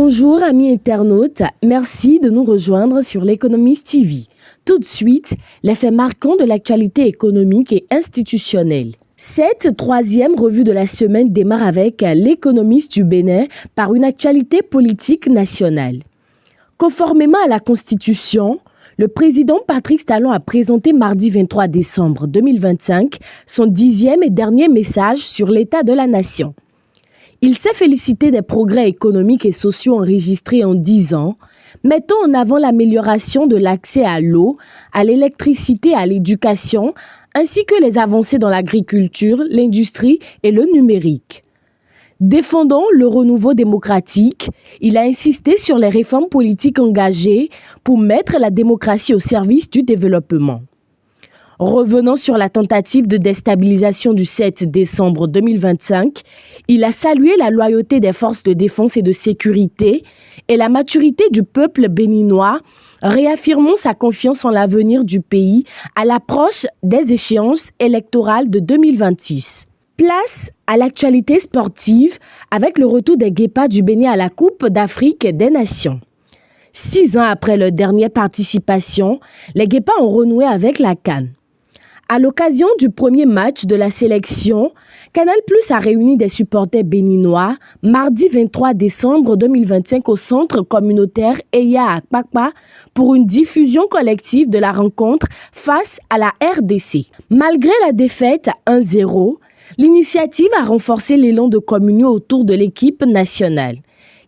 Bonjour amis internautes, merci de nous rejoindre sur l'Économiste TV. Tout de suite, les faits marquants de l'actualité économique et institutionnelle. Cette troisième revue de la semaine démarre avec l'Économiste du Bénin par une actualité politique nationale. Conformément à la Constitution, le président Patrice Talon a présenté mardi 23 décembre 2025 son 10e et dernier message sur l'état de la nation. Il s'est félicité des progrès économiques et sociaux enregistrés en 10 ans, mettant en avant l'amélioration de l'accès à l'eau, à l'électricité et à l'éducation, ainsi que les avancées dans l'agriculture, l'industrie et le numérique. Défendant le renouveau démocratique, il a insisté sur les réformes politiques engagées pour mettre la démocratie au service du développement. Revenant sur la tentative de déstabilisation du 7 décembre 2025, il a salué la loyauté des forces de défense et de sécurité et la maturité du peuple béninois, réaffirmant sa confiance en l'avenir du pays à l'approche des échéances électorales de 2026. Place à l'actualité sportive avec le retour des Guépards du Bénin à la Coupe d'Afrique des Nations. 6 ans après leur dernière participation, les Guépards ont renoué avec la CAN. À l'occasion du premier match de la sélection, Canal+ a réuni des supporters béninois mardi 23 décembre 2025 au centre communautaire Eya à Kpakpa pour une diffusion collective de la rencontre face à la RDC. Malgré la défaite 1-0, l'initiative a renforcé l'élan de communion autour de l'équipe nationale.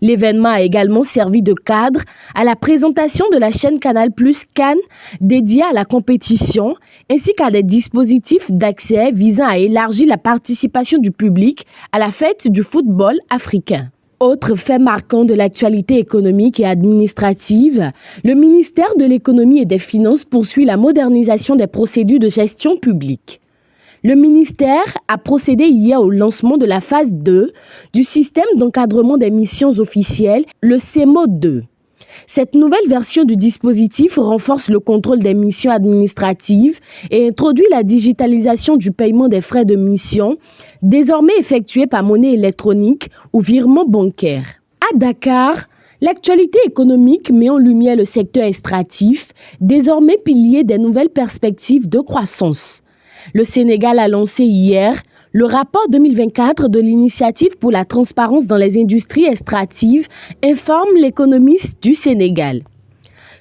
L'événement a également servi de cadre à la présentation de la chaîne Canal+ CAN dédiée à la compétition, ainsi qu'à des dispositifs d'accès visant à élargir la participation du public à la fête du football africain. Autre fait marquant de l'actualité économique et administrative, le ministère de l'Économie et des Finances poursuit la modernisation des procédures de gestion publique. Le ministère a procédé hier au lancement de la phase 2 du système d'encadrement des missions officielles, le CEMO 2. Cette nouvelle version du dispositif renforce le contrôle des missions administratives et introduit la digitalisation du paiement des frais de mission, désormais effectués par monnaie électronique ou virement bancaire. À Dakar, l'actualité économique met en lumière le secteur extractif, désormais pilier des nouvelles perspectives de croissance. Le Sénégal a lancé hier le rapport 2024 de l'initiative pour la transparence dans les industries extractives, informe l'économiste du Sénégal.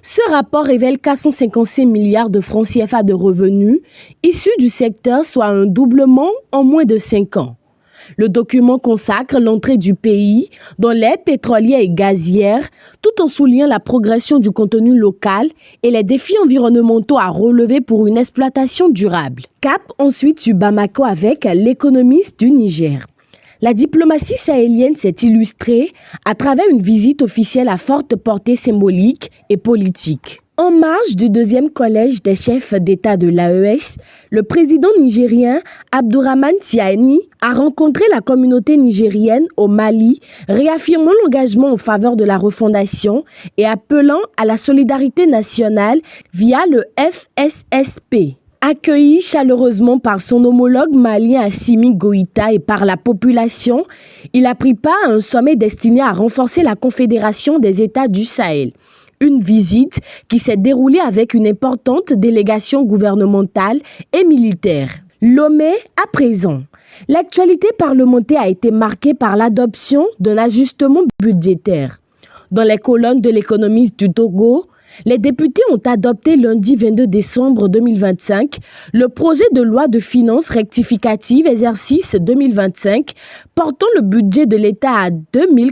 Ce rapport révèle 456 milliards de francs CFA de revenus issus du secteur, soit un doublement en moins de 5 ans. Le document consacre l'entrée du pays dans l'ère pétrolière et gazière, tout en soulignant la progression du contenu local et les défis environnementaux à relever pour une exploitation durable. Cap ensuite sur Bamako avec l'économiste du Niger. La diplomatie sahélienne s'est illustrée à travers une visite officielle à forte portée symbolique et politique. En marge du deuxième collège des chefs d'État de l'AES, le président nigérien Abdourahmane Tiani a rencontré la communauté nigérienne au Mali, réaffirmant l'engagement en faveur de la refondation et appelant à la solidarité nationale via le FSSP. Accueilli chaleureusement par son homologue malien Assimi Goïta et par la population, il a pris part à un sommet destiné à renforcer la Confédération des États du Sahel. Une visite qui s'est déroulée avec une importante délégation gouvernementale et militaire. Lomé à présent. L'actualité parlementaire a été marquée par l'adoption d'un ajustement budgétaire. Dans les colonnes de l'économiste du Togo, les députés ont adopté lundi 22 décembre 2025 le projet de loi de finances rectificative exercice 2025 portant le budget de l'État à 2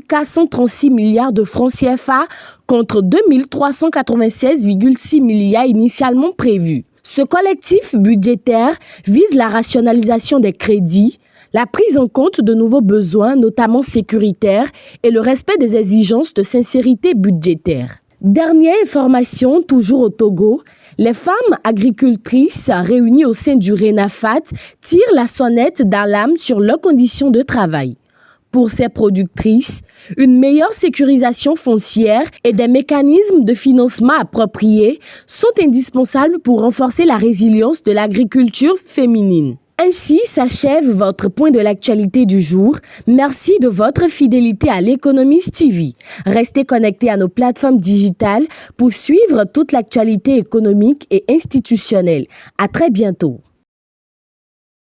436 milliards de francs CFA contre 2 396,6 milliards initialement prévus. Ce collectif budgétaire vise la rationalisation des crédits, la prise en compte de nouveaux besoins, notamment sécuritaires, et le respect des exigences de sincérité budgétaire. Dernière information, toujours au Togo, les femmes agricultrices réunies au sein du RENAFAT tirent la sonnette d'alarme sur leurs conditions de travail. Pour ces productrices, une meilleure sécurisation foncière et des mécanismes de financement appropriés sont indispensables pour renforcer la résilience de l'agriculture féminine. Ainsi s'achève votre point de l'actualité du jour. Merci de votre fidélité à l'Économiste TV. Restez connectés à nos plateformes digitales pour suivre toute l'actualité économique et institutionnelle. À très bientôt.